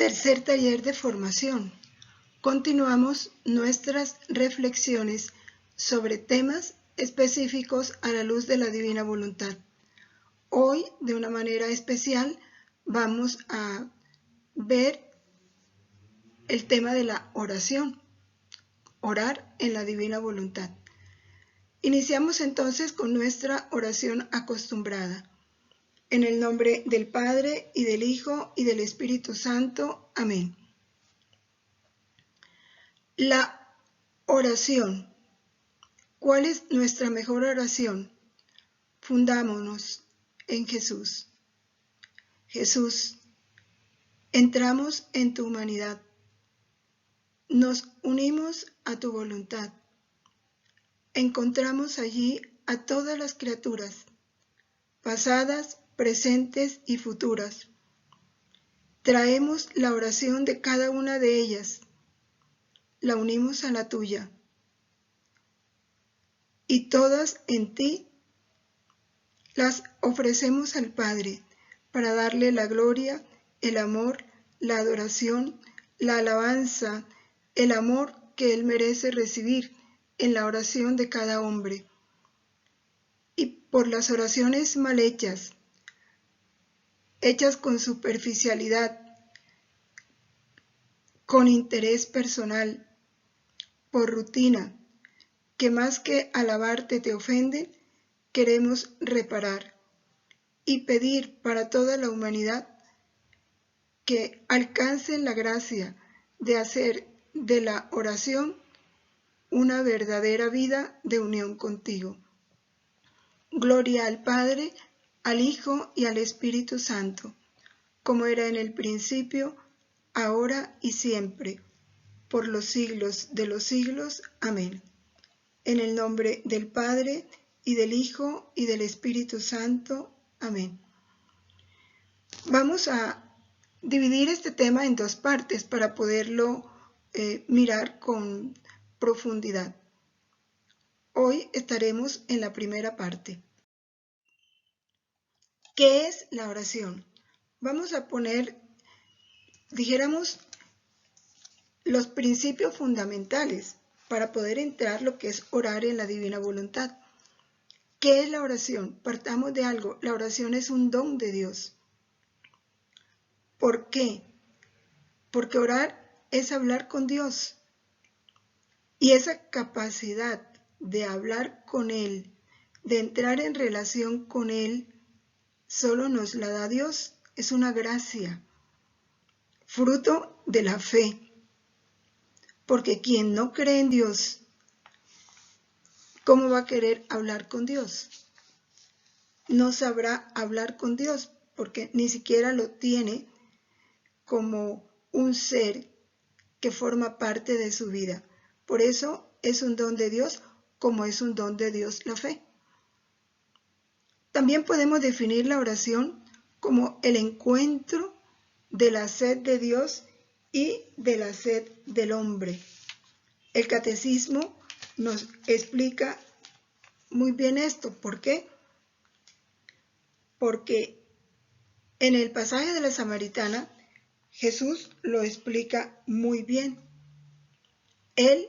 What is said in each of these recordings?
Tercer taller de formación. Continuamos nuestras reflexiones sobre temas específicos a la luz de la divina voluntad. Hoy, de una manera especial, vamos a ver el tema de la oración, orar en la divina voluntad. Iniciamos entonces con nuestra oración acostumbrada. En el nombre del Padre, y del Hijo, y del Espíritu Santo. Amén. La oración. ¿Cuál es nuestra mejor oración? Fundámonos en Jesús. Jesús, entramos en tu humanidad. Nos unimos a tu voluntad. Encontramos allí a todas las criaturas, pasadas, presentes y futuras. Traemos la oración de cada una de ellas, la unimos a la tuya, y todas en ti las ofrecemos al Padre para darle la gloria, el amor, la adoración, la alabanza, el amor que Él merece recibir en la oración de cada hombre. Y por las oraciones mal hechas, hechas con superficialidad, con interés personal, por rutina, que más que alabarte te ofenden, queremos reparar y pedir para toda la humanidad que alcancen la gracia de hacer de la oración una verdadera vida de unión contigo. Gloria al Padre, al Hijo y al Espíritu Santo, como era en el principio, ahora y siempre, por los siglos de los siglos. Amén. En el nombre del Padre, y del Hijo, y del Espíritu Santo. Amén. Vamos a dividir este tema en dos partes para poderlo mirar con profundidad. Hoy estaremos en la primera parte. ¿Qué es la oración? Vamos a poner, dijéramos, los principios fundamentales para poder entrar lo que es orar en la divina voluntad. ¿Qué es la oración? Partamos de algo. La oración es un don de Dios. ¿Por qué? Porque orar es hablar con Dios. Y esa capacidad de hablar con Él, de entrar en relación con Él, solo nos la da Dios. Es una gracia, fruto de la fe. Porque quien no cree en Dios, ¿cómo va a querer hablar con Dios? No sabrá hablar con Dios porque ni siquiera lo tiene como un ser que forma parte de su vida. Por eso es un don de Dios, como es un don de Dios la fe. También podemos definir la oración como el encuentro de la sed de Dios y de la sed del hombre. El catecismo nos explica muy bien esto. ¿Por qué? Porque en el pasaje de la Samaritana, Jesús lo explica muy bien. Él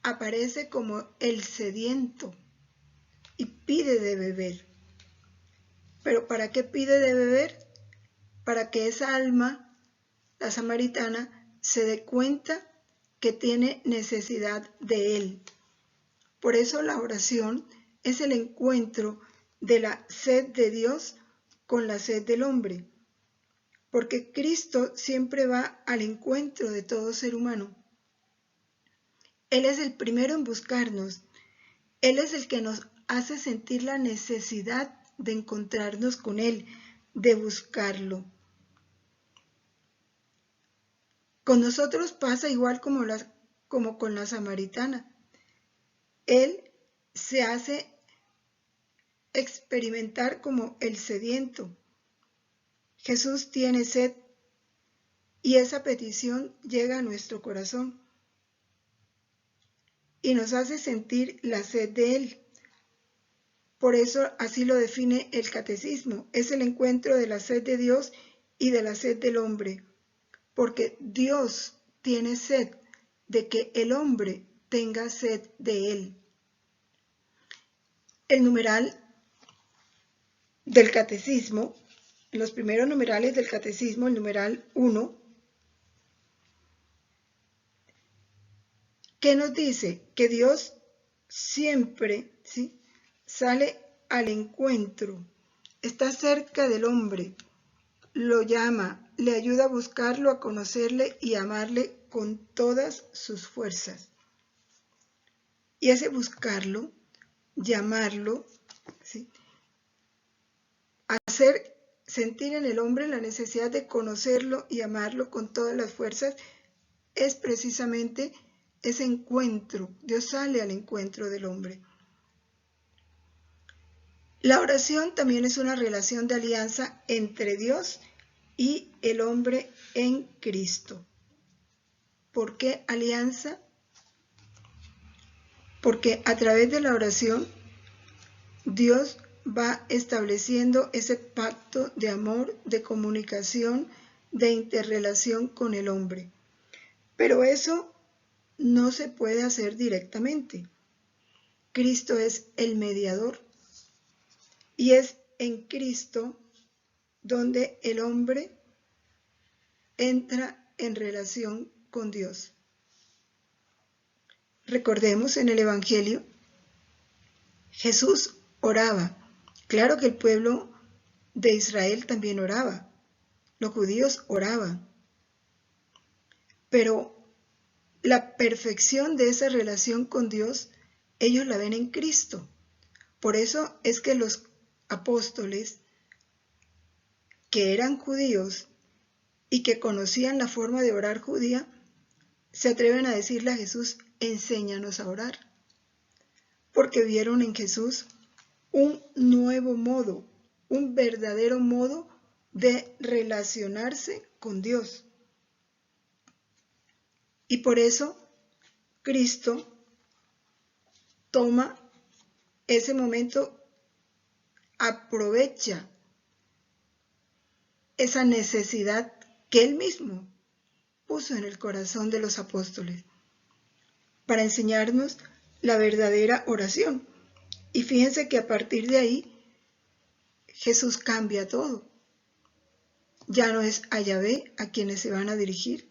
aparece como el sediento y pide de beber. ¿Pero para qué pide de beber? Para que esa alma, la samaritana, se dé cuenta que tiene necesidad de Él. Por eso la oración es el encuentro de la sed de Dios con la sed del hombre. Porque Cristo siempre va al encuentro de todo ser humano. Él es el primero en buscarnos. Él es el que nos hace sentir la necesidad de encontrarnos con Él, de buscarlo. Con nosotros pasa igual como con la samaritana. Él se hace experimentar como el sediento. Jesús tiene sed y esa petición llega a nuestro corazón y nos hace sentir la sed de Él. Por eso así lo define el catecismo. Es el encuentro de la sed de Dios y de la sed del hombre. porque Dios tiene sed de que el hombre tenga sed de él. El numeral del catecismo, los primeros numerales del catecismo, el numeral 1, ¿qué nos dice? Que Dios siempre, ¿sí?, sale al encuentro, está cerca del hombre, lo llama, le ayuda a buscarlo, a conocerle y a amarle con todas sus fuerzas. Y ese buscarlo, llamarlo, ¿sí?, hacer sentir en el hombre la necesidad de conocerlo y amarlo con todas las fuerzas, es precisamente ese encuentro. Dios sale al encuentro del hombre. La oración también es una relación de alianza entre Dios y el hombre en Cristo. ¿Por qué alianza? Porque a través de la oración Dios va estableciendo ese pacto de amor, de comunicación, de interrelación con el hombre. Pero eso no se puede hacer directamente. Cristo es el mediador y es en Cristo donde el hombre entra en relación con Dios. Recordemos en el Evangelio, Jesús oraba. Claro que el pueblo de Israel también oraba. Los judíos oraban. Pero la perfección de esa relación con Dios, ellos la ven en Cristo. Por eso es que los apóstoles, que eran judíos y que conocían la forma de orar judía, se atreven a decirle a Jesús, enséñanos a orar. Porque vieron en Jesús un nuevo modo, un verdadero modo de relacionarse con Dios. Y por eso Cristo toma ese momento, aprovecha esa necesidad que Él mismo puso en el corazón de los apóstoles para enseñarnos la verdadera oración. Y fíjense que a partir de ahí Jesús cambia todo. Ya no es a Yahvé a quienes se van a dirigir.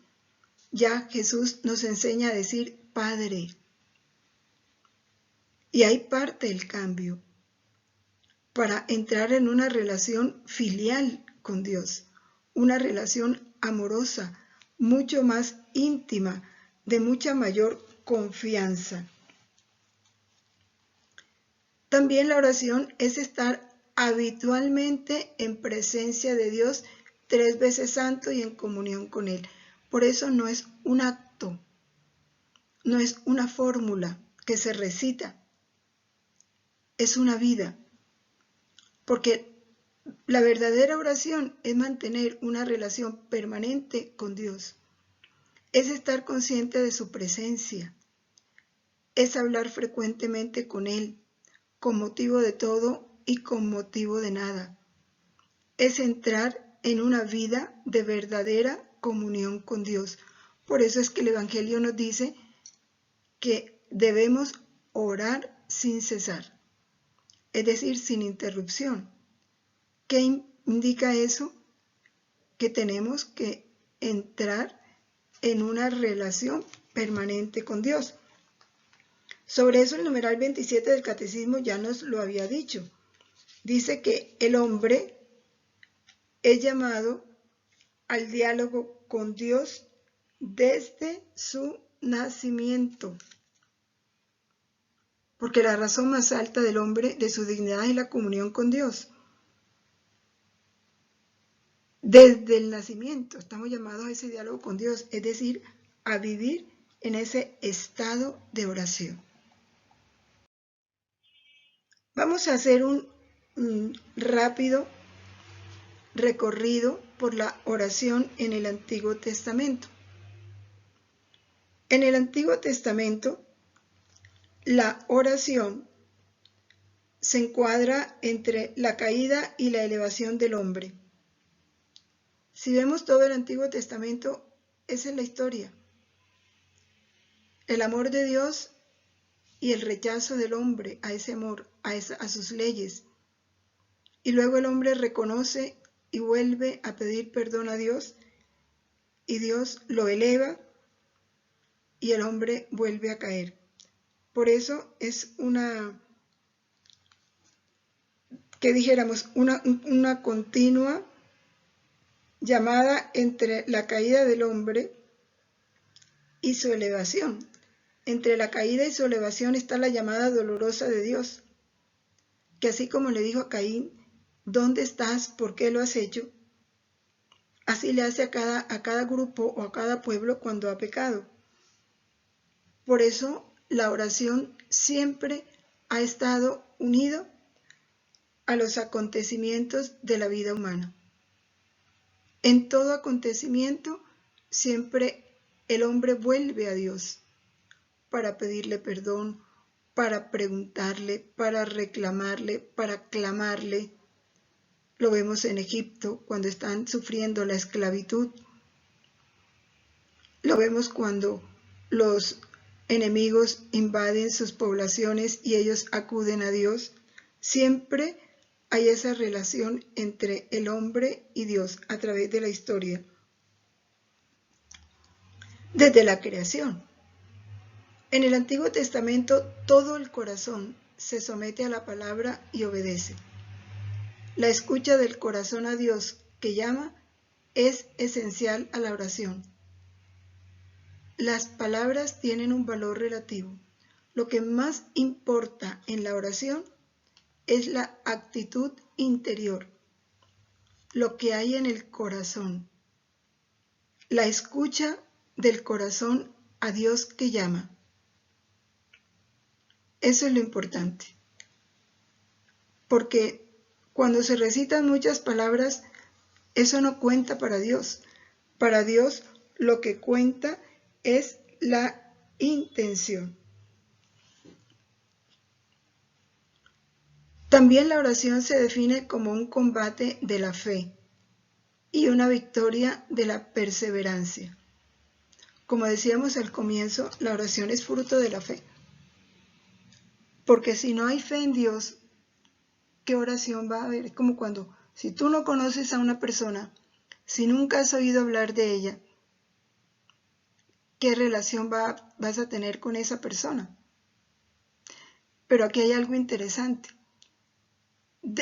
Ya Jesús nos enseña a decir Padre. Y ahí parte el cambio para entrar en una relación filial con Dios, una relación amorosa, mucho más íntima, de mucha mayor confianza. También la oración es estar habitualmente en presencia de Dios 3 veces santo y en comunión con Él. Por eso no es un acto, no es una fórmula que se recita, es una vida. Porque la verdadera oración es mantener una relación permanente con Dios. Es estar consciente de su presencia. Es hablar frecuentemente con Él, con motivo de todo y con motivo de nada. Es entrar en una vida de verdadera comunión con Dios. Por eso es que el Evangelio nos dice que debemos orar sin cesar, es decir, sin interrupción. ¿Qué indica eso? Que tenemos que entrar en una relación permanente con Dios. Sobre eso el numeral 27 del Catecismo ya nos lo había dicho. Dice que el hombre es llamado al diálogo con Dios desde su nacimiento. Porque la razón más alta del hombre, de su dignidad, es la comunión con Dios. Desde el nacimiento estamos llamados a ese diálogo con Dios, es decir, a vivir en ese estado de oración. Vamos a hacer un rápido recorrido por la oración en el Antiguo Testamento. En el Antiguo Testamento, la oración se encuadra entre la caída y la elevación del hombre. Si vemos todo el Antiguo Testamento, esa es la historia. El amor de Dios y el rechazo del hombre a ese amor, a sus leyes. Y luego el hombre reconoce y vuelve a pedir perdón a Dios, y Dios lo eleva y el hombre vuelve a caer. Por eso es una continua llamada entre la caída del hombre y su elevación. Entre la caída y su elevación está la llamada dolorosa de Dios, que así como le dijo a Caín, ¿dónde estás? ¿Por qué lo has hecho? Así le hace a cada grupo o a cada pueblo cuando ha pecado. Por eso la oración siempre ha estado unido a los acontecimientos de la vida humana. En todo acontecimiento siempre el hombre vuelve a Dios para pedirle perdón, para preguntarle, para reclamarle, para clamarle. Lo vemos en Egipto cuando están sufriendo la esclavitud. Lo vemos cuando los enemigos invaden sus poblaciones y ellos acuden a Dios. Siempre hay esa relación entre el hombre y Dios a través de la historia. Desde la creación. En el Antiguo Testamento todo el corazón se somete a la palabra y obedece. La escucha del corazón a Dios que llama es esencial a la oración. Las palabras tienen un valor relativo. Lo que más importa en la oración es la actitud interior, lo que hay en el corazón, la escucha del corazón a Dios que llama. Eso es lo importante. Porque cuando se recitan muchas palabras, eso no cuenta para Dios. Para Dios lo que cuenta es la intención. También la oración se define como un combate de la fe y una victoria de la perseverancia. Como decíamos al comienzo, la oración es fruto de la fe. Porque si no hay fe en Dios, ¿qué oración va a haber? Es como si tú no conoces a una persona, si nunca has oído hablar de ella, ¿qué relación vas a tener con esa persona? Pero aquí hay algo interesante.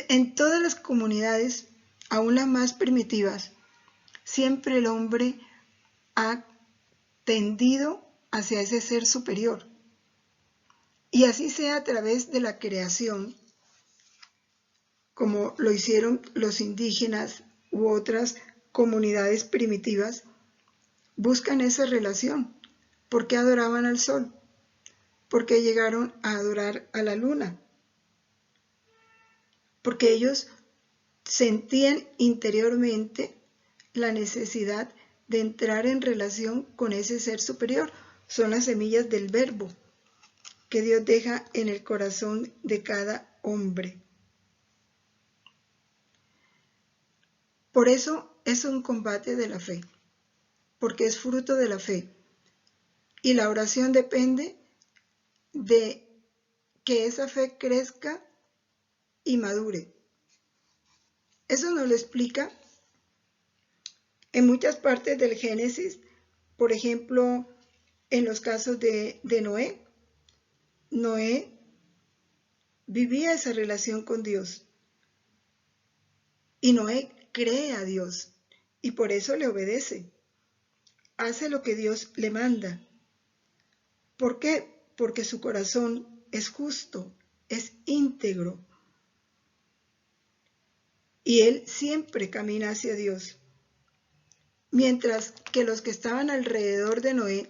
En todas las comunidades, aún las más primitivas, siempre el hombre ha tendido hacia ese ser superior. Y así sea a través de la creación, como lo hicieron los indígenas u otras comunidades primitivas, buscan esa relación. ¿Por qué adoraban al sol? ¿Por qué llegaron a adorar a la luna? Porque ellos sentían interiormente la necesidad de entrar en relación con ese ser superior. Son las semillas del verbo que Dios deja en el corazón de cada hombre. Por eso es un combate de la fe, porque es fruto de la fe. Y la oración depende de que esa fe crezca y madure. Eso nos lo explica en muchas partes del Génesis, por ejemplo, en los casos de Noé. Noé vivía esa relación con Dios y Noé cree a Dios y por eso le obedece. Hace lo que Dios le manda. ¿Por qué? Porque su corazón es justo, es íntegro y él siempre camina hacia Dios. Mientras que los que estaban alrededor de Noé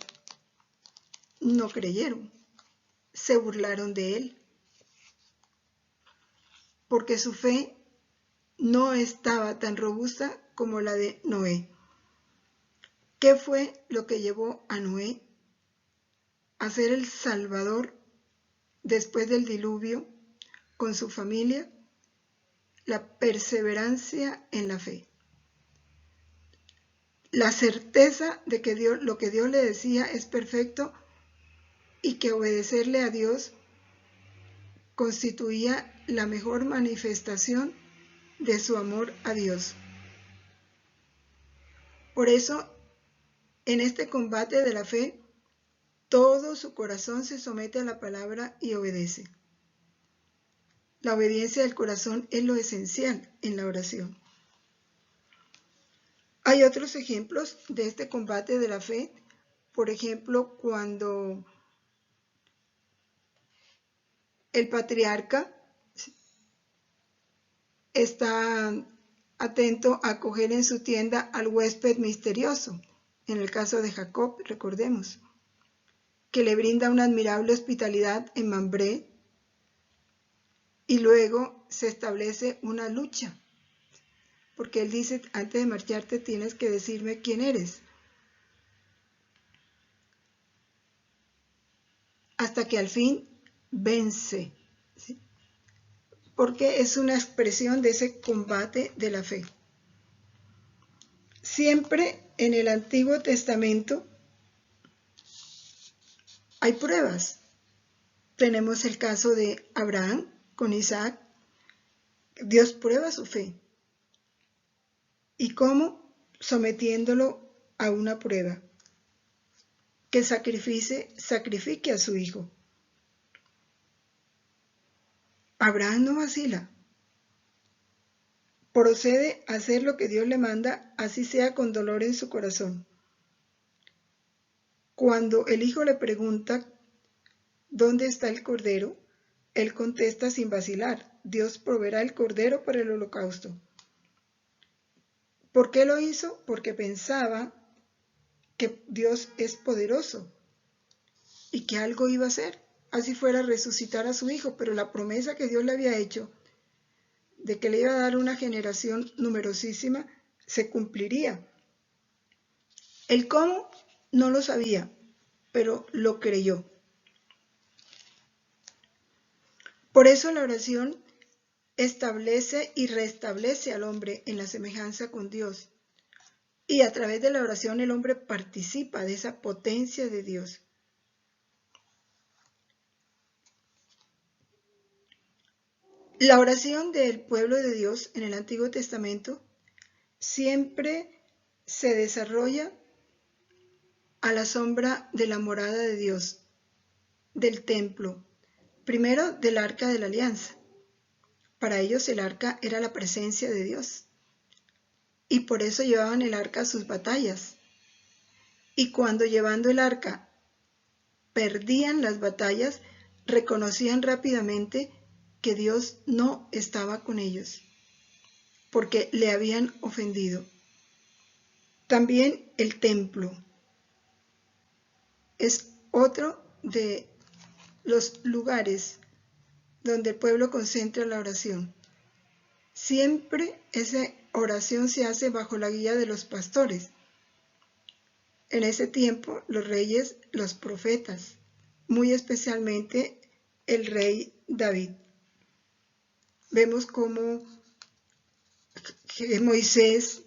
no creyeron, se burlaron de él, porque su fe no estaba tan robusta como la de Noé. ¿Qué fue lo que llevó a Noé a ser el Salvador después del diluvio con su familia? La perseverancia en la fe. la certeza de que lo que Dios le decía es perfecto y que obedecerle a Dios constituía la mejor manifestación de su amor a Dios. Por eso, en este combate de la fe, todo su corazón se somete a la palabra y obedece. La obediencia del corazón es lo esencial en la oración. Hay otros ejemplos de este combate de la fe. Por ejemplo, cuando el patriarca está atento a acoger en su tienda al huésped misterioso, en el caso de Jacob, recordemos, que le brinda una admirable hospitalidad en Mambré, y luego se establece una lucha, porque él dice, antes de marcharte tienes que decirme quién eres. Hasta que al fin vence, ¿sí? Porque es una expresión de ese combate de la fe. Siempre en el Antiguo Testamento hay pruebas. Tenemos el caso de Abraham con Isaac. Dios prueba su fe. ¿Y cómo? Sometiéndolo a una prueba. Que sacrifique a su hijo. Abraham no vacila. Procede a hacer lo que Dios le manda, así sea con dolor en su corazón. Cuando el hijo le pregunta ¿dónde está el cordero?, él contesta sin vacilar, Dios proveerá el cordero para el holocausto. ¿Por qué lo hizo? Porque pensaba que Dios es poderoso y que algo iba a hacer, así fuera resucitar a su hijo, pero la promesa que Dios le había hecho de que le iba a dar una generación numerosísima se cumpliría. El cómo no lo sabía, pero lo creyó. Por eso la oración establece y restablece al hombre en la semejanza con Dios. Y a través de la oración el hombre participa de esa potencia de Dios. La oración del pueblo de Dios en el Antiguo Testamento siempre se desarrolla a la sombra de la morada de Dios, del templo, primero del Arca de la Alianza. Para ellos el arca era la presencia de Dios y por eso llevaban el arca a sus batallas. Y cuando llevando el arca perdían las batallas, reconocían rápidamente que Dios no estaba con ellos, porque le habían ofendido. También el templo es otro de los lugares donde el pueblo concentra la oración. Siempre esa oración se hace bajo la guía de los pastores. En ese tiempo, los reyes, los profetas, muy especialmente el rey David. Vemos cómo Moisés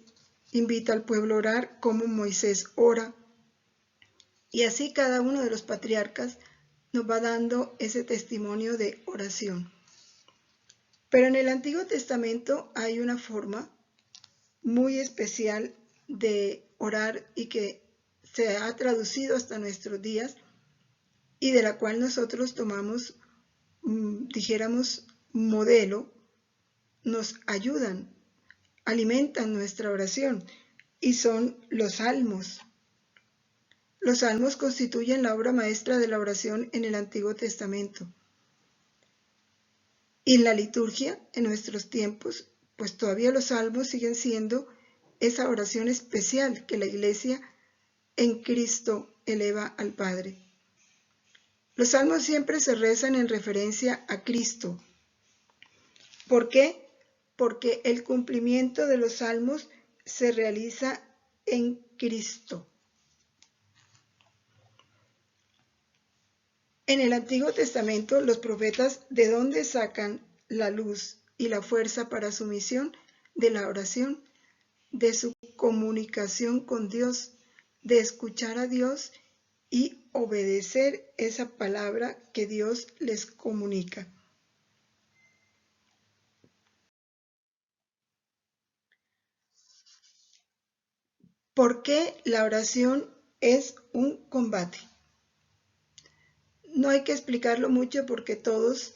invita al pueblo a orar, cómo Moisés ora. Y así cada uno de los patriarcas nos va dando ese testimonio de oración. Pero en el Antiguo Testamento hay una forma muy especial de orar y que se ha traducido hasta nuestros días y de la cual nosotros tomamos, dijéramos, modelo, nos ayudan, alimentan nuestra oración y son los salmos. Los salmos constituyen la obra maestra de la oración en el Antiguo Testamento. Y en la liturgia, en nuestros tiempos, pues todavía los salmos siguen siendo esa oración especial que la Iglesia en Cristo eleva al Padre. Los salmos siempre se rezan en referencia a Cristo. ¿Por qué? Porque el cumplimiento de los salmos se realiza en Cristo. En el Antiguo Testamento, los profetas, ¿de dónde sacan la luz y la fuerza para su misión? De la oración, de su comunicación con Dios, de escuchar a Dios y obedecer esa palabra que Dios les comunica. ¿Por qué la oración es un combate? No hay que explicarlo mucho porque todos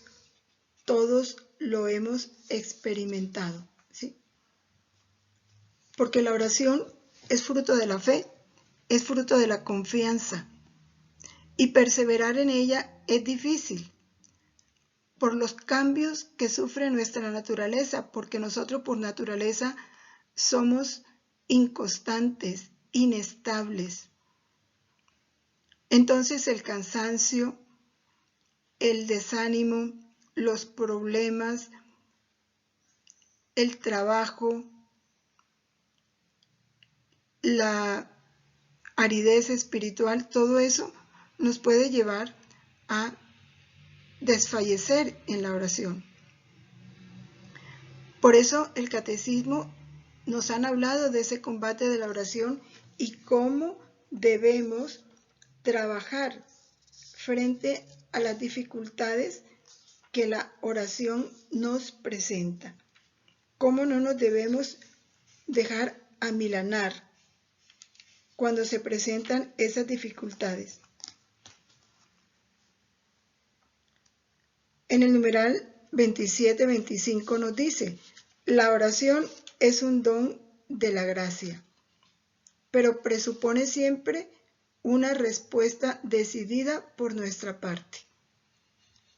lo hemos experimentado, ¿sí? Porque la oración es fruto de la fe, es fruto de la confianza, y perseverar en ella es difícil por los cambios que sufre nuestra naturaleza, porque nosotros por naturaleza somos inconstantes, inestables. Entonces el cansancio, el desánimo, los problemas, el trabajo, la aridez espiritual, todo eso nos puede llevar a desfallecer en la oración. Por eso el catecismo nos han hablado de ese combate de la oración y cómo debemos trabajar frente a las dificultades que la oración nos presenta. Cómo no nos debemos dejar amilanar cuando se presentan esas dificultades. En el numeral 27-25 nos dice: la oración es un don de la gracia, pero presupone siempre una respuesta decidida por nuestra parte.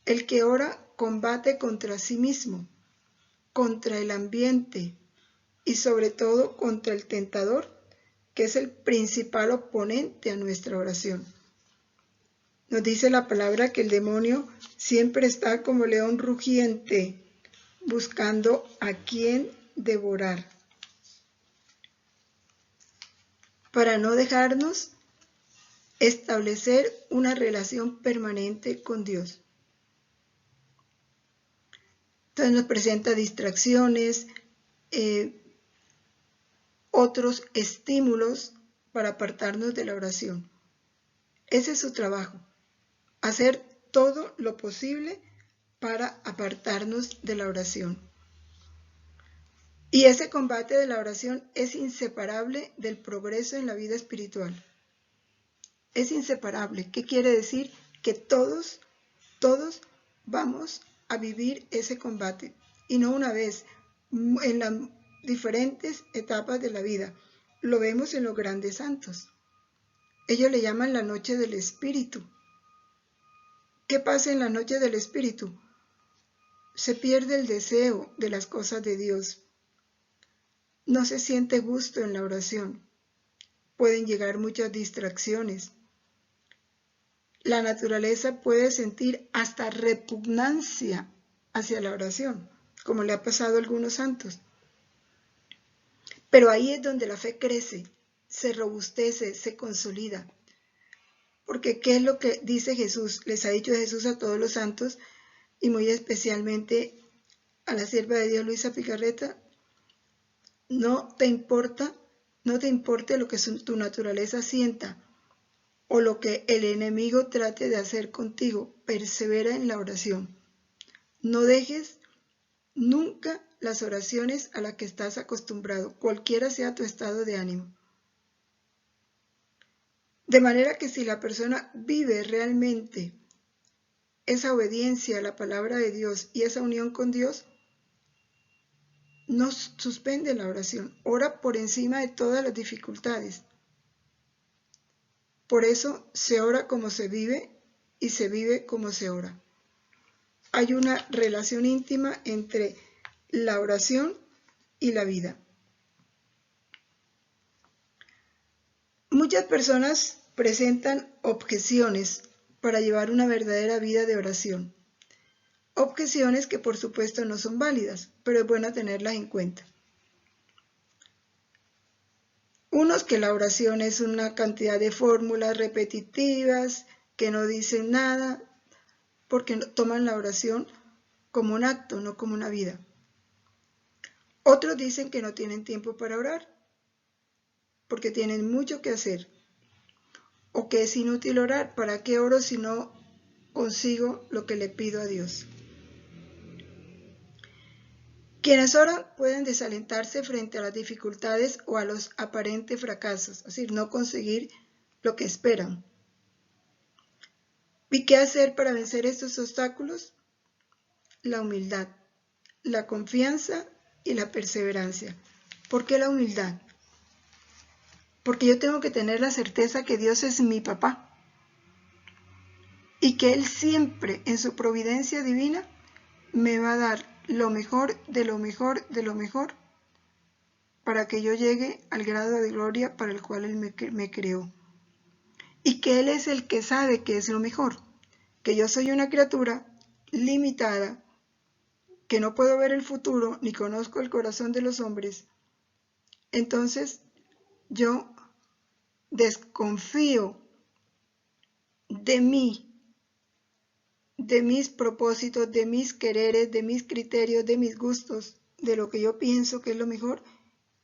El que ora combate contra sí mismo, contra el ambiente y sobre todo contra el tentador, que es el principal oponente a nuestra oración. Nos dice la palabra que el demonio siempre está como león rugiente, buscando a quien devorar, para no dejarnos establecer una relación permanente con Dios. Entonces nos presenta distracciones, otros estímulos para apartarnos de la oración. Ese es su trabajo, hacer todo lo posible para apartarnos de la oración. Y ese combate de la oración es inseparable del progreso en la vida espiritual. Es inseparable. ¿Qué quiere decir? Que todos vamos a vivir ese combate. Y no una vez, en las diferentes etapas de la vida. Lo vemos en los grandes santos. Ellos le llaman la noche del espíritu. ¿Qué pasa en la noche del espíritu? Se pierde el deseo de las cosas de Dios. No se siente gusto en la oración. Pueden llegar muchas distracciones. La naturaleza puede sentir hasta repugnancia hacia la oración, como le ha pasado a algunos santos. Pero ahí es donde la fe crece, se robustece, se consolida. Porque ¿qué es lo que dice Jesús? Les ha dicho Jesús a todos los santos y muy especialmente a la sierva de Dios Luisa Picarreta: no te importe lo que tu naturaleza sienta o lo que el enemigo trate de hacer contigo, persevera en la oración. No dejes nunca las oraciones a las que estás acostumbrado, cualquiera sea tu estado de ánimo. De manera que si la persona vive realmente esa obediencia a la palabra de Dios y esa unión con Dios, no suspende la oración, ora por encima de todas las dificultades. Por eso se ora como se vive y se vive como se ora. Hay una relación íntima entre la oración y la vida. Muchas personas presentan objeciones para llevar una verdadera vida de oración. Objeciones que por supuesto no son válidas, pero es bueno tenerlas en cuenta. Unos que la oración es una cantidad de fórmulas repetitivas que no dicen nada, porque toman la oración como un acto, no como una vida. Otros dicen que no tienen tiempo para orar. porque tienen mucho que hacer, o que es inútil orar. ¿Para qué oro si no consigo lo que le pido a Dios? Quienes oran pueden desalentarse frente a las dificultades o a los aparentes fracasos, es decir, no conseguir lo que esperan. ¿Y qué hacer para vencer estos obstáculos? La humildad, la confianza y la perseverancia. ¿Por qué la humildad? Porque yo tengo que tener la certeza que Dios es mi papá y que Él siempre en su providencia divina me va a dar lo mejor de lo mejor de lo mejor para que yo llegue al grado de gloria para el cual Él me creó. Y que Él es el que sabe que es lo mejor, que yo soy una criatura limitada, que no puedo ver el futuro ni conozco el corazón de los hombres. Entonces yo desconfío de mí, de mis propósitos, de mis quereres, de mis criterios, de mis gustos, de lo que yo pienso que es lo mejor,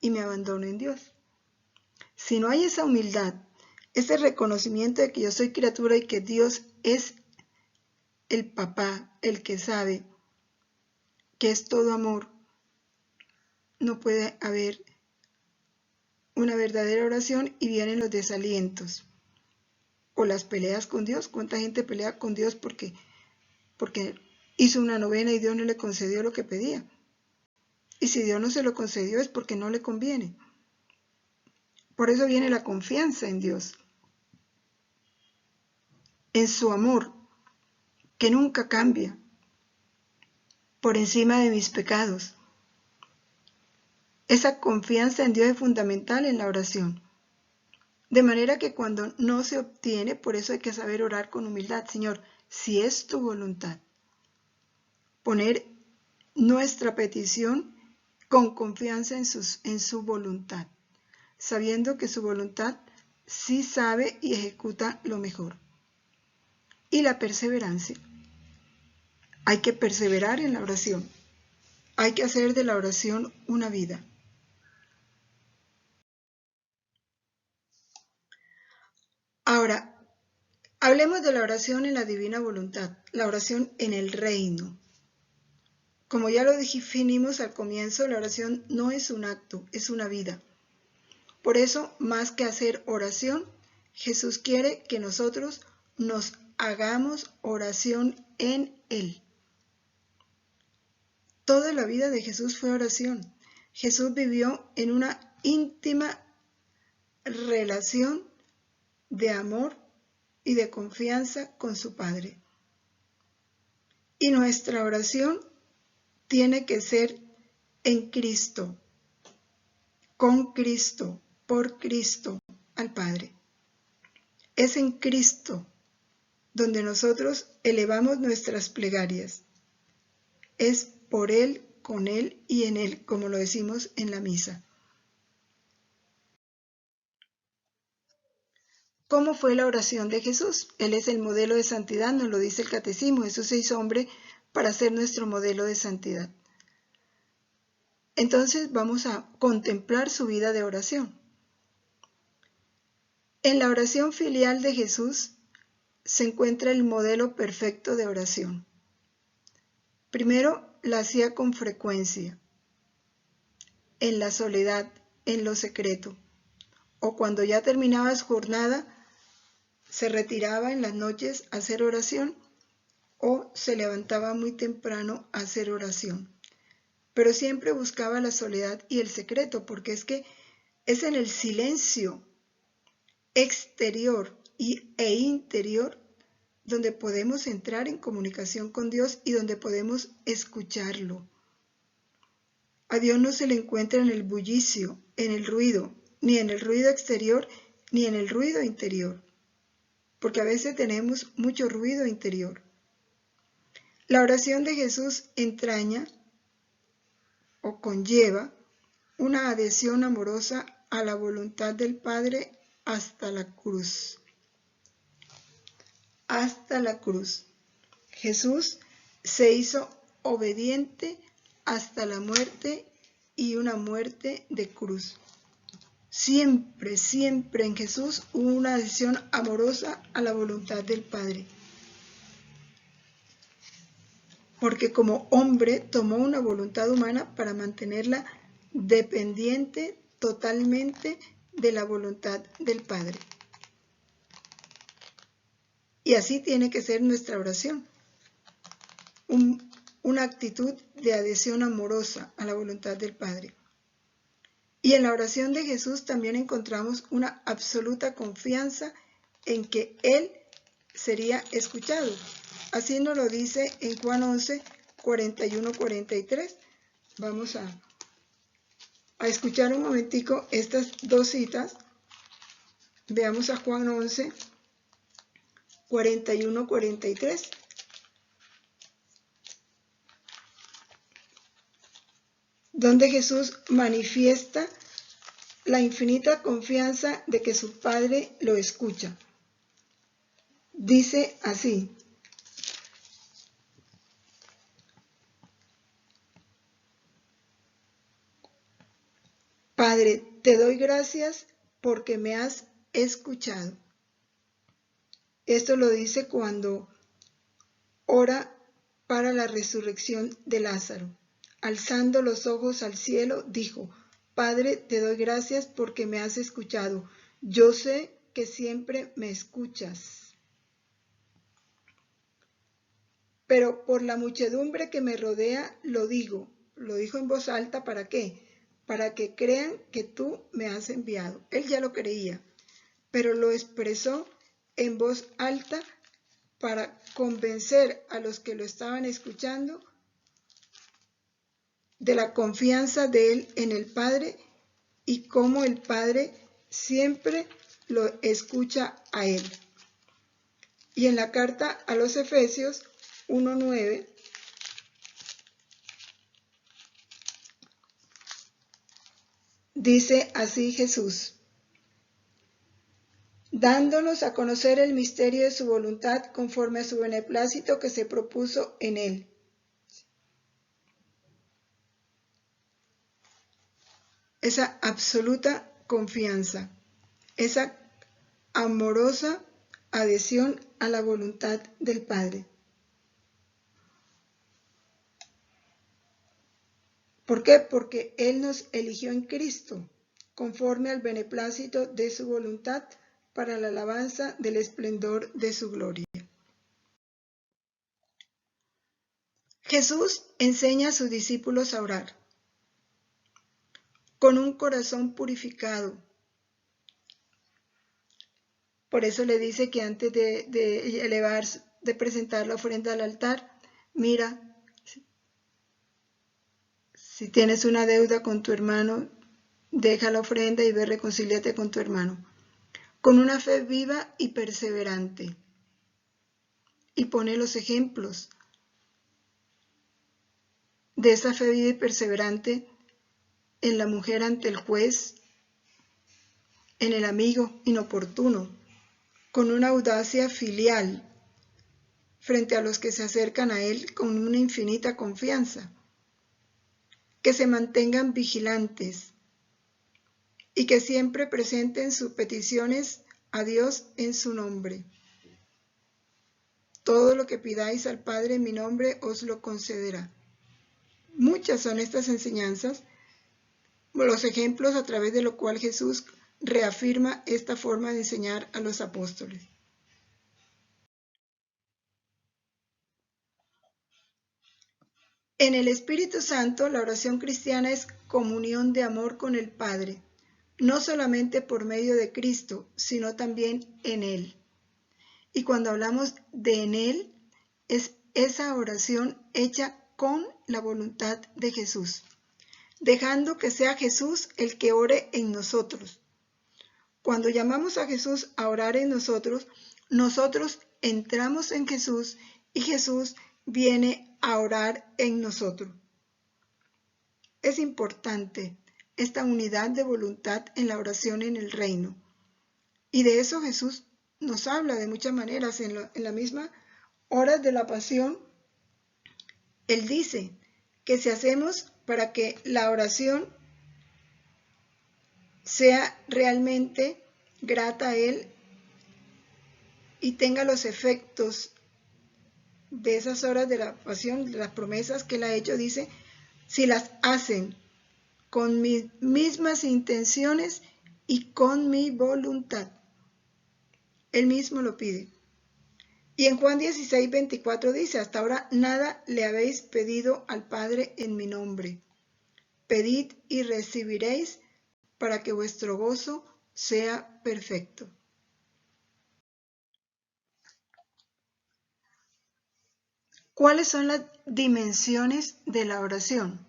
y me abandono en Dios. Si no hay esa humildad, ese reconocimiento de que yo soy criatura y que Dios es el papá, el que sabe que es todo amor, no puede haber una verdadera oración y vienen los desalientos o las peleas con Dios. ¿Cuánta gente pelea con Dios porque hizo una novena y Dios no le concedió lo que pedía? Y si Dios no se lo concedió es porque no le conviene. Por eso viene la confianza en Dios, en su amor, que nunca cambia, por encima de mis pecados. Esa confianza en Dios es fundamental en la oración. De manera que cuando no se obtiene, por eso hay que saber orar con humildad. Señor, si es tu voluntad, poner nuestra petición con confianza en su voluntad, sabiendo que su voluntad sí sabe y ejecuta lo mejor. Y la perseverancia. Hay que perseverar en la oración. Hay que hacer de la oración una vida. Ahora, hablemos de la oración en la divina voluntad, la oración en el reino. Como ya lo definimos al comienzo, la oración no es un acto, es una vida. Por eso, más que hacer oración, Jesús quiere que nosotros nos hagamos oración en Él. Toda la vida de Jesús fue oración. Jesús vivió en una íntima relación de amor y de confianza con su Padre. Y nuestra oración tiene que ser en Cristo, con Cristo, por Cristo, al Padre. Es en Cristo donde nosotros elevamos nuestras plegarias. Es por Él, con Él y en Él, como lo decimos en la misa. ¿Cómo fue la oración de Jesús? Él es el modelo de santidad, nos lo dice el Catecismo. Jesús se hizo hombre para ser nuestro modelo de santidad. Entonces vamos a contemplar su vida de oración. En la oración filial de Jesús se encuentra el modelo perfecto de oración. Primero, la hacía con frecuencia, en la soledad, en lo secreto, o cuando ya terminaba su jornada, se retiraba en las noches a hacer oración o se levantaba muy temprano a hacer oración. Pero siempre buscaba la soledad y el secreto, porque es que es en el silencio exterior e interior donde podemos entrar en comunicación con Dios y donde podemos escucharlo. A Dios no se le encuentra en el bullicio, en el ruido, ni en el ruido exterior, ni en el ruido interior, porque a veces tenemos mucho ruido interior. La oración de Jesús entraña o conlleva una adhesión amorosa a la voluntad del Padre hasta la cruz. Hasta la cruz. Jesús se hizo obediente hasta la muerte y una muerte de cruz. Siempre, siempre en Jesús hubo una adhesión amorosa a la voluntad del Padre. Porque como hombre tomó una voluntad humana para mantenerla dependiente totalmente de la voluntad del Padre. Y así tiene que ser nuestra oración. Una actitud de adhesión amorosa a la voluntad del Padre. Y en la oración de Jesús también encontramos una absoluta confianza en que Él sería escuchado. Así nos lo dice en Juan 11, 41-43. Vamos a escuchar un momentico estas dos citas. Veamos a Juan 11, 41-43. Donde Jesús manifiesta la infinita confianza de que su Padre lo escucha. Dice así: Padre, te doy gracias porque me has escuchado. Esto lo dice cuando ora para la resurrección de Lázaro. Alzando los ojos al cielo, dijo: Padre, te doy gracias porque me has escuchado. Yo sé que siempre me escuchas. Pero por la muchedumbre que me rodea, lo dijo en voz alta, ¿para qué? Para que crean que tú me has enviado. Él ya lo creía, pero lo expresó en voz alta para convencer a los que lo estaban escuchando de la confianza de él en el Padre y cómo el Padre siempre lo escucha a él. Y en la carta a los Efesios 1:9 dice así Jesús: dándonos a conocer el misterio de su voluntad conforme a su beneplácito que se propuso en él. Esa absoluta confianza, esa amorosa adhesión a la voluntad del Padre. ¿Por qué? Porque Él nos eligió en Cristo, conforme al beneplácito de su voluntad, para la alabanza del esplendor de su gloria. Jesús enseña a sus discípulos a orar con un corazón purificado. Por eso le dice que antes de presentar la ofrenda al altar, mira, si tienes una deuda con tu hermano, deja la ofrenda y ve, reconcíliate con tu hermano. Con una fe viva y perseverante. Y pone los ejemplos de esa fe viva y perseverante en la mujer ante el juez, en el amigo inoportuno, con una audacia filial frente a los que se acercan a él con una infinita confianza, que se mantengan vigilantes y que siempre presenten sus peticiones a Dios en su nombre. Todo lo que pidáis al Padre en mi nombre os lo concederá. Muchas son estas enseñanzas, los ejemplos a través de lo cual Jesús reafirma esta forma de enseñar a los apóstoles. En el Espíritu Santo, la oración cristiana es comunión de amor con el Padre, no solamente por medio de Cristo, sino también en Él. Y cuando hablamos de en Él, es esa oración hecha con la voluntad de Jesús, dejando que sea Jesús el que ore en nosotros. Cuando llamamos a Jesús a orar en nosotros, nosotros entramos en Jesús y Jesús viene a orar en nosotros. Es importante esta unidad de voluntad en la oración en el reino. Y de eso Jesús nos habla de muchas maneras. En la misma hora de la pasión, Él dice que si hacemos para que la oración sea realmente grata a Él y tenga los efectos de esas horas de la pasión, de las promesas que Él ha hecho, dice, si las hacen con mis mismas intenciones y con mi voluntad. Él mismo lo pide. Y en Juan 16:24 dice, hasta ahora nada le habéis pedido al Padre en mi nombre. Pedid y recibiréis para que vuestro gozo sea perfecto. ¿Cuáles son las dimensiones de la oración?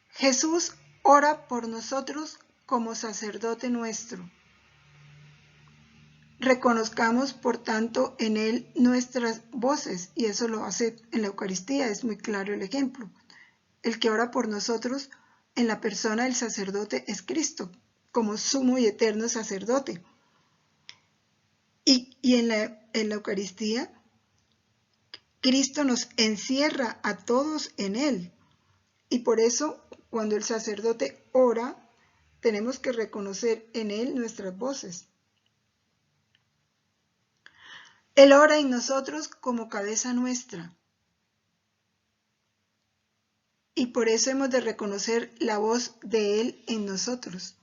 Jesús ora por nosotros como sacerdote nuestro. Reconozcamos, por tanto, en Él nuestras voces, y eso lo hace en la Eucaristía, es muy claro el ejemplo. El que ora por nosotros en la persona del sacerdote es Cristo, como sumo y eterno sacerdote. Y en la Eucaristía, Cristo nos encierra a todos en Él. Y por eso, cuando el sacerdote ora, tenemos que reconocer en Él nuestras voces. Él ora en nosotros como cabeza nuestra. Y por eso hemos de reconocer la voz de Él en nosotros.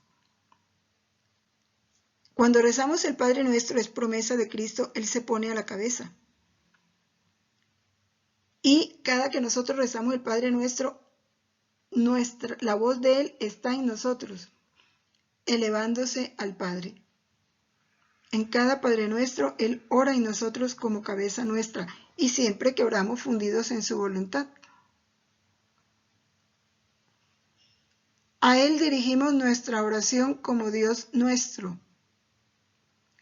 Cuando rezamos el Padre Nuestro es promesa de Cristo, Él se pone a la cabeza. Y cada que nosotros rezamos el Padre Nuestro, la voz de Él está en nosotros, elevándose al Padre. En cada Padre Nuestro, Él ora en nosotros como cabeza nuestra, y siempre que oramos fundidos en su voluntad. A Él dirigimos nuestra oración como Dios nuestro.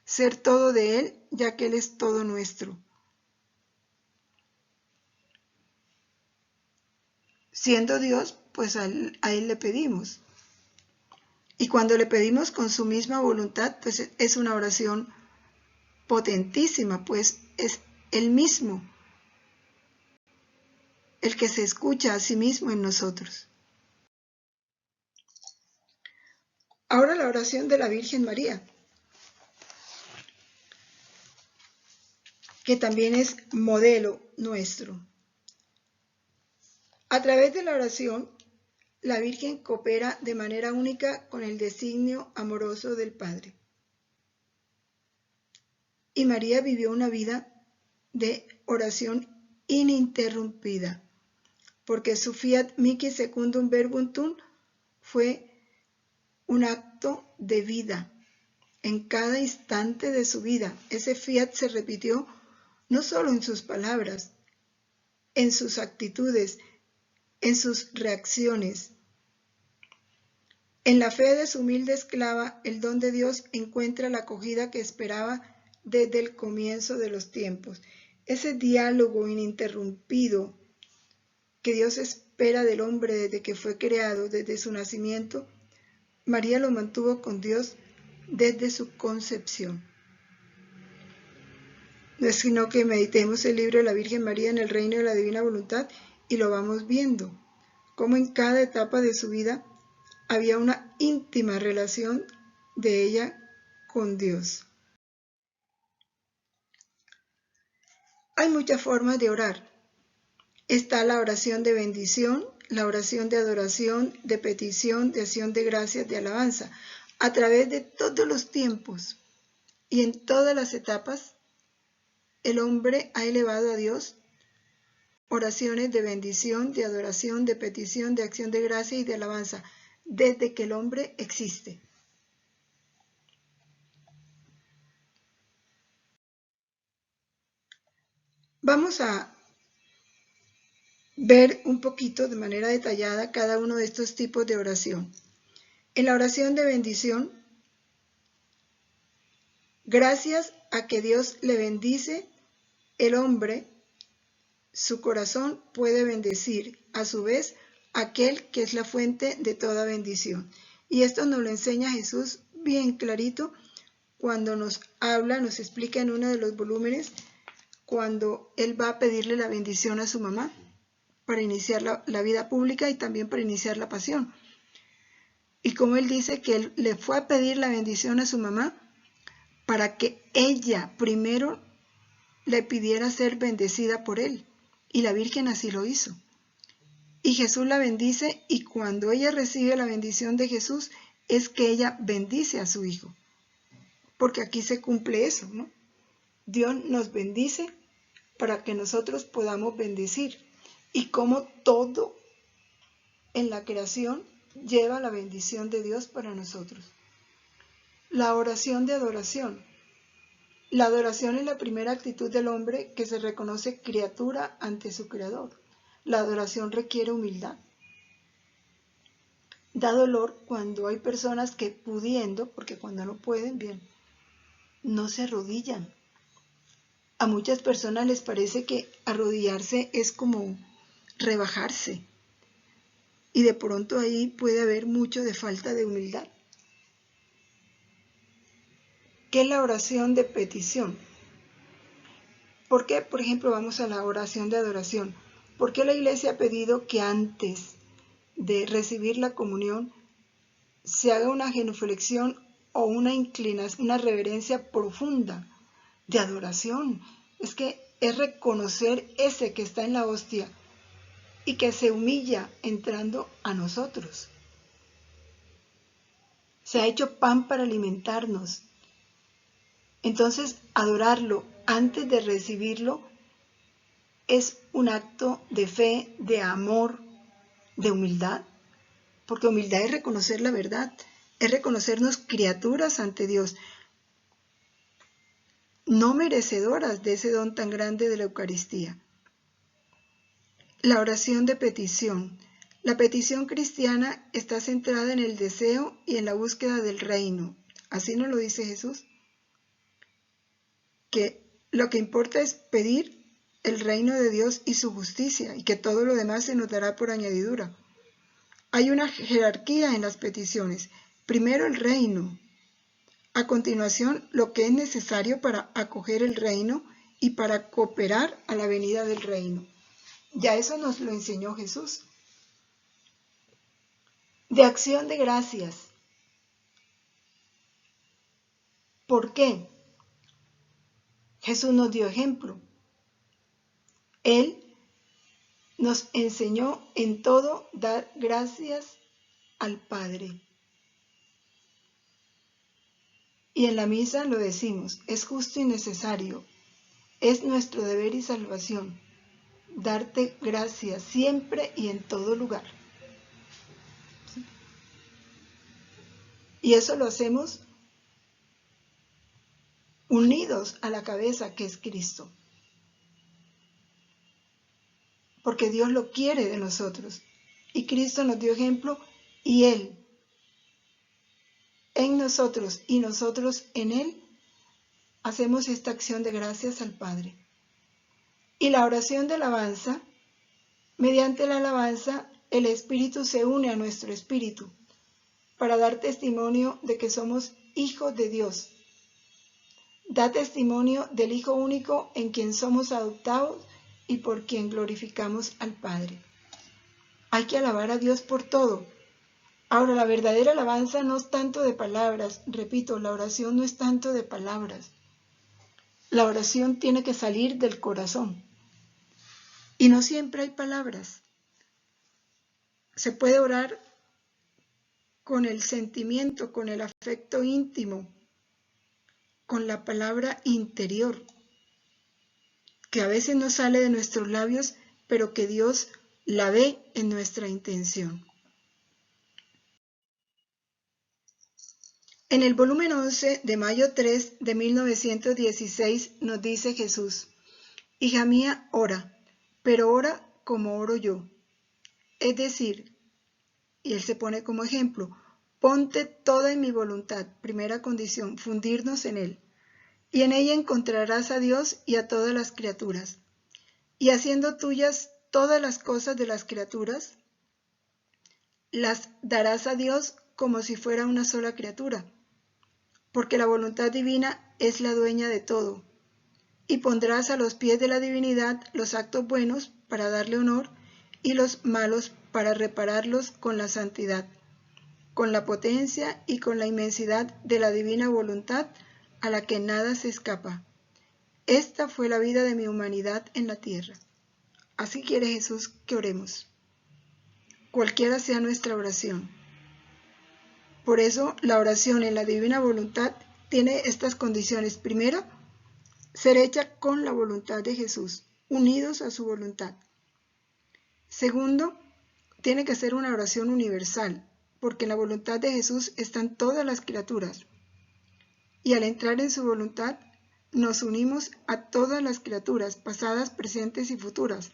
Ser todo de Él, ya que Él es todo nuestro. Siendo Dios, pues a Él le pedimos. Y cuando le pedimos con su misma voluntad, pues es una oración potentísima, pues es Él mismo el que se escucha a sí mismo en nosotros. Ahora la oración de la Virgen María, que también es modelo nuestro. A través de la oración, la Virgen coopera de manera única con el designio amoroso del Padre. Y María vivió una vida de oración ininterrumpida, porque su fiat mihi secundum verbum tuum fue un acto de vida en cada instante de su vida. Ese fiat se repitió no solo en sus palabras, en sus actitudes, en sus reacciones. En la fe de su humilde esclava, el don de Dios encuentra la acogida que esperaba desde el comienzo de los tiempos. Ese diálogo ininterrumpido que Dios espera del hombre desde que fue creado, desde su nacimiento, María lo mantuvo con Dios desde su concepción. No es sino que meditemos el libro de la Virgen María en el reino de la divina voluntad y lo vamos viendo, cómo en cada etapa de su vida había una íntima relación de ella con Dios. Hay muchas formas de orar. Está la oración de bendición, la oración de adoración, de petición, de acción de gracias, de alabanza. A través de todos los tiempos y en todas las etapas, el hombre ha elevado a Dios oraciones de bendición, de adoración, de petición, de acción de gracia y de alabanza, desde que el hombre existe. Vamos a ver un poquito de manera detallada cada uno de estos tipos de oración. En la oración de bendición, gracias a que Dios le bendice, el hombre, su corazón puede bendecir, a su vez, aquel que es la fuente de toda bendición. Y esto nos lo enseña Jesús bien clarito cuando nos habla, nos explica en uno de los volúmenes, cuando él va a pedirle la bendición a su mamá. para iniciar la vida pública y también para iniciar la pasión. Y como él dice que él le fue a pedir la bendición a su mamá para que ella primero le pidiera ser bendecida por él. Y la Virgen así lo hizo. Y Jesús la bendice, y cuando ella recibe la bendición de Jesús, es que ella bendice a su hijo. Porque aquí se cumple eso, ¿no? Dios nos bendice para que nosotros podamos bendecir. Y como todo en la creación lleva la bendición de Dios para nosotros. La oración de adoración. La adoración es la primera actitud del hombre que se reconoce criatura ante su Creador. La adoración requiere humildad. Da dolor cuando hay personas que pudiendo, porque cuando no pueden, bien, no se arrodillan. A muchas personas les parece que arrodillarse es como rebajarse. Y de pronto ahí puede haber mucho de falta de humildad. ¿Qué es la oración de petición? ¿Por qué, por ejemplo, vamos a la oración de adoración? ¿Por qué la Iglesia ha pedido que antes de recibir la comunión se haga una genuflexión o una inclinación, una reverencia profunda de adoración? Es que es reconocer ese que está en la hostia y que se humilla entrando a nosotros. Se ha hecho pan para alimentarnos. Entonces, adorarlo antes de recibirlo es un acto de fe, de amor, de humildad. Porque humildad es reconocer la verdad, es reconocernos criaturas ante Dios, no merecedoras de ese don tan grande de la Eucaristía. La oración de petición. La petición cristiana está centrada en el deseo y en la búsqueda del reino. Así nos lo dice Jesús. Que lo que importa es pedir el reino de Dios y su justicia, y que todo lo demás se nos dará por añadidura. Hay una jerarquía en las peticiones. Primero el reino. A continuación, lo que es necesario para acoger el reino y para cooperar a la venida del reino. Ya eso nos lo enseñó Jesús. De acción de gracias. ¿Por qué? Jesús nos dio ejemplo. Él nos enseñó en todo dar gracias al Padre. Y en la misa lo decimos, es justo y necesario, es nuestro deber y salvación, darte gracias siempre y en todo lugar. Y eso lo hacemos unidos a la cabeza que es Cristo. Porque Dios lo quiere de nosotros. Y Cristo nos dio ejemplo y Él en nosotros y nosotros en Él hacemos esta acción de gracias al Padre. Y la oración de alabanza, mediante la alabanza, el Espíritu se une a nuestro espíritu para dar testimonio de que somos hijos de Dios. Da testimonio del Hijo único en quien somos adoptados y por quien glorificamos al Padre. Hay que alabar a Dios por todo. Ahora, la verdadera alabanza no es tanto de palabras. Repito, la oración no es tanto de palabras. La oración tiene que salir del corazón. Y no siempre hay palabras. Se puede orar con el sentimiento, con el afecto íntimo, con la palabra interior, que a veces no sale de nuestros labios, pero que Dios la ve en nuestra intención. En el volumen 11 de mayo 3 de 1916 nos dice Jesús: hija mía, ora, pero ora como oro yo. Es decir, y él se pone como ejemplo, ponte toda en mi voluntad, primera condición, fundirnos en él, y en ella encontrarás a Dios y a todas las criaturas. Y haciendo tuyas todas las cosas de las criaturas, las darás a Dios como si fuera una sola criatura, porque la voluntad divina es la dueña de todo, y pondrás a los pies de la divinidad los actos buenos para darle honor y los malos para repararlos con la santidad, con la potencia y con la inmensidad de la divina voluntad a la que nada se escapa. Esta fue la vida de mi humanidad en la tierra. Así quiere Jesús que oremos, cualquiera sea nuestra oración. Por eso la oración en la divina voluntad tiene estas condiciones. Primero, ser hecha con la voluntad de Jesús, unidos a su voluntad. Segundo, tiene que ser una oración universal, porque en la voluntad de Jesús están todas las criaturas. Y al entrar en su voluntad, nos unimos a todas las criaturas, pasadas, presentes y futuras.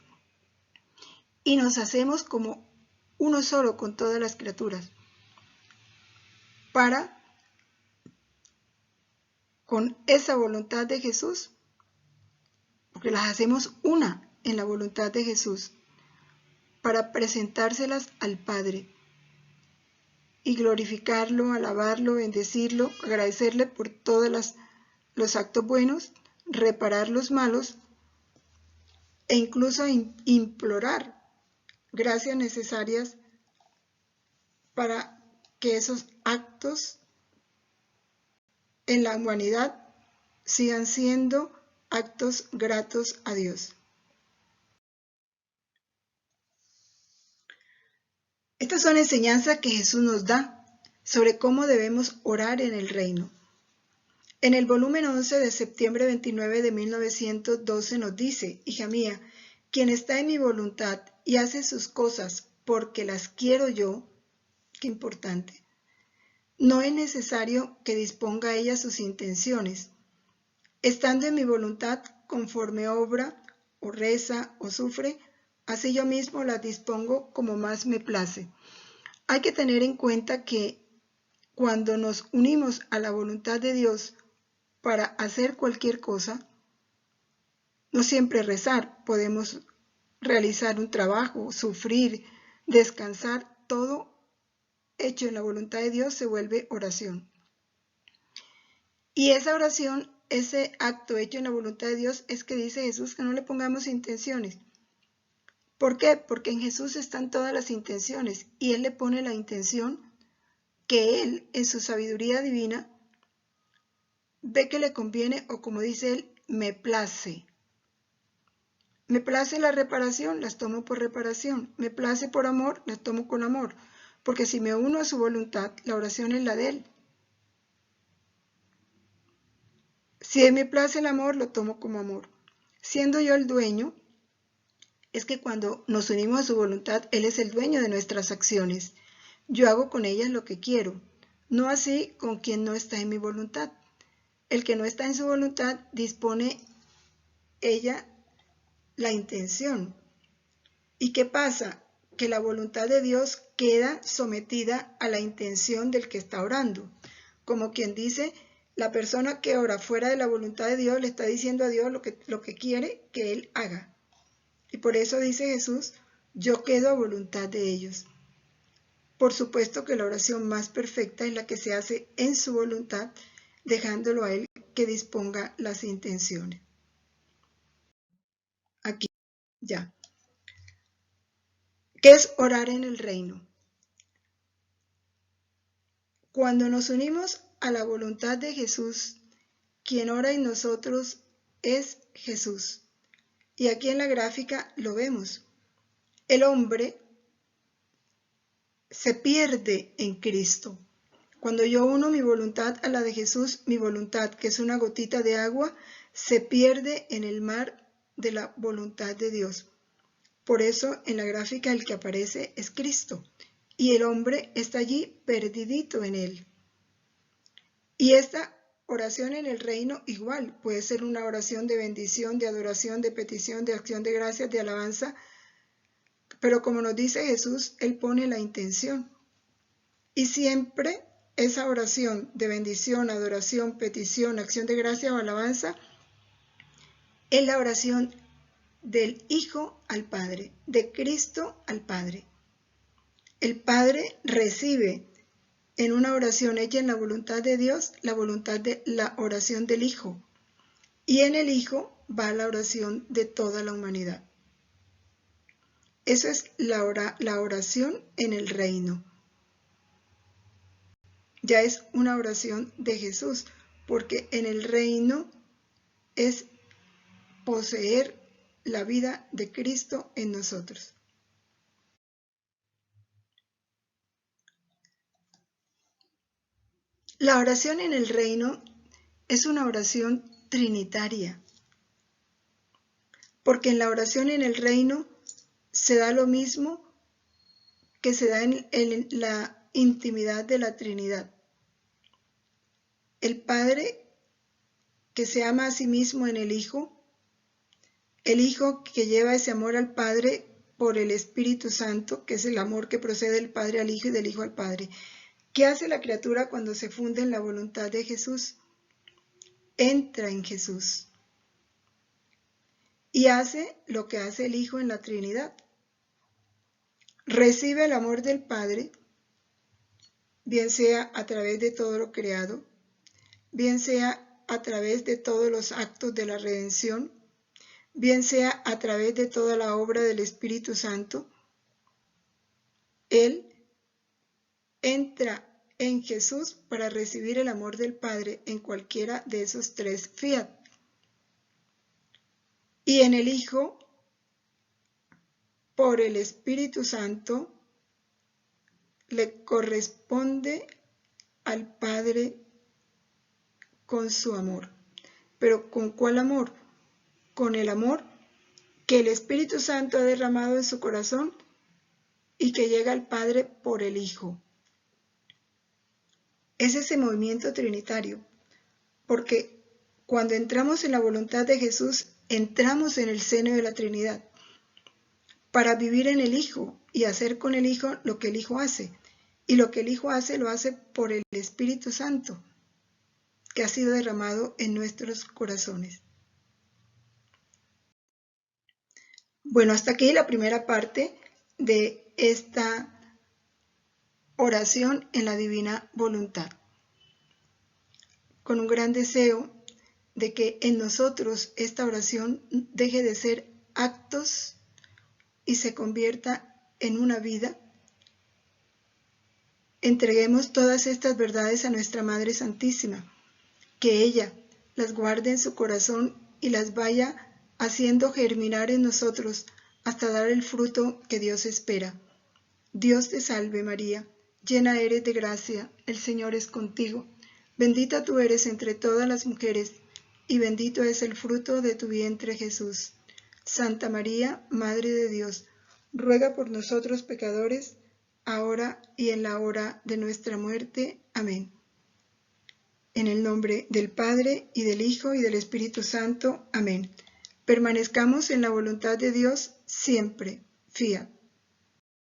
Y nos hacemos como uno solo con todas las criaturas, para, con esa voluntad de Jesús, porque las hacemos una en la voluntad de Jesús, para presentárselas al Padre y glorificarlo, alabarlo, bendecirlo, agradecerle por todos los actos buenos, reparar los malos e incluso implorar gracias necesarias para que esos actos en la humanidad sigan siendo actos gratos a Dios. Estas son enseñanzas que Jesús nos da sobre cómo debemos orar en el reino. En el volumen 11 de septiembre 29 de 1912 nos dice: hija mía, quien está en mi voluntad y hace sus cosas porque las quiero yo, qué importante, no es necesario que disponga ella sus intenciones. Estando en mi voluntad, conforme obra, o reza, o sufre, así yo mismo las dispongo como más me place. Hay que tener en cuenta que cuando nos unimos a la voluntad de Dios para hacer cualquier cosa, no siempre rezar, podemos realizar un trabajo, sufrir, descansar, todo hecho en la voluntad de Dios se vuelve oración. Y esa oración, ese acto hecho en la voluntad de Dios, es que dice Jesús que no le pongamos intenciones. ¿Por qué? Porque en Jesús están todas las intenciones y Él le pone la intención que Él, en su sabiduría divina, ve que le conviene, o como dice Él, me place. Me place la reparación, las tomo por reparación. Me place por amor, las tomo con amor. Porque si me uno a su voluntad, la oración es la de Él. Si Él me place el amor, lo tomo como amor. Siendo yo el dueño, es que cuando nos unimos a su voluntad, Él es el dueño de nuestras acciones. Yo hago con ellas lo que quiero, no así con quien no está en mi voluntad. El que no está en su voluntad dispone ella la intención. ¿Y qué pasa? Que la voluntad de Dios queda sometida a la intención del que está orando. Como quien dice, la persona que ora fuera de la voluntad de Dios le está diciendo a Dios lo que quiere que Él haga. Y por eso dice Jesús, yo quedo a voluntad de ellos. Por supuesto que la oración más perfecta es la que se hace en su voluntad, dejándolo a Él que disponga las intenciones. Aquí, ya. ¿Qué es orar en el reino? Cuando nos unimos a la voluntad de Jesús, quien ora en nosotros es Jesús. Y aquí en la gráfica lo vemos. El hombre se pierde en Cristo. Cuando yo uno mi voluntad a la de Jesús, mi voluntad, que es una gotita de agua, se pierde en el mar de la voluntad de Dios. Por eso en la gráfica el que aparece es Cristo. Y el hombre está allí perdidito en él. Y esta oración en el reino igual puede ser una oración de bendición, de adoración, de petición, de acción de gracias, de alabanza. Pero como nos dice Jesús, Él pone la intención. Y siempre esa oración de bendición, adoración, petición, acción de gracia o alabanza es la oración del Hijo al Padre, de Cristo al Padre. El Padre recibe en una oración hecha en la voluntad de Dios, la voluntad de la oración del Hijo. Y en el Hijo va la oración de toda la humanidad. Eso es la oración en el reino. Ya es una oración de Jesús, porque en el reino es poseer la vida de Cristo en nosotros. La oración en el reino es una oración trinitaria, porque en la oración en el reino se da lo mismo que se da en la intimidad de la Trinidad. El Padre que se ama a sí mismo en el Hijo que lleva ese amor al Padre por el Espíritu Santo, que es el amor que procede del Padre al Hijo y del Hijo al Padre. ¿Qué hace la criatura cuando se funde en la voluntad de Jesús? Entra en Jesús y hace lo que hace el Hijo en la Trinidad. Recibe el amor del Padre, bien sea a través de todo lo creado, bien sea a través de todos los actos de la redención, bien sea a través de toda la obra del Espíritu Santo. Él entra en Jesús para recibir el amor del Padre en cualquiera de esos tres fiat. Y en el Hijo, por el Espíritu Santo, le corresponde al Padre con su amor. ¿Pero con cuál amor? Con el amor que el Espíritu Santo ha derramado en su corazón y que llega al Padre por el Hijo. Es ese movimiento trinitario, porque cuando entramos en la voluntad de Jesús, entramos en el seno de la Trinidad para vivir en el Hijo y hacer con el Hijo lo que el Hijo hace. Y lo que el Hijo hace, lo hace por el Espíritu Santo, que ha sido derramado en nuestros corazones. Bueno, hasta aquí la primera parte de esta oración en la divina voluntad, con un gran deseo de que en nosotros esta oración deje de ser actos y se convierta en una vida. Entreguemos todas estas verdades a nuestra Madre Santísima, que ella las guarde en su corazón y las vaya haciendo germinar en nosotros hasta dar el fruto que Dios espera. Dios te salve María, llena eres de gracia, el Señor es contigo. Bendita tú eres entre todas las mujeres, y bendito es el fruto de tu vientre Jesús. Santa María, Madre de Dios, ruega por nosotros pecadores, ahora y en la hora de nuestra muerte. Amén. En el nombre del Padre, y del Hijo, y del Espíritu Santo. Amén. Permanezcamos en la voluntad de Dios siempre. Fiat.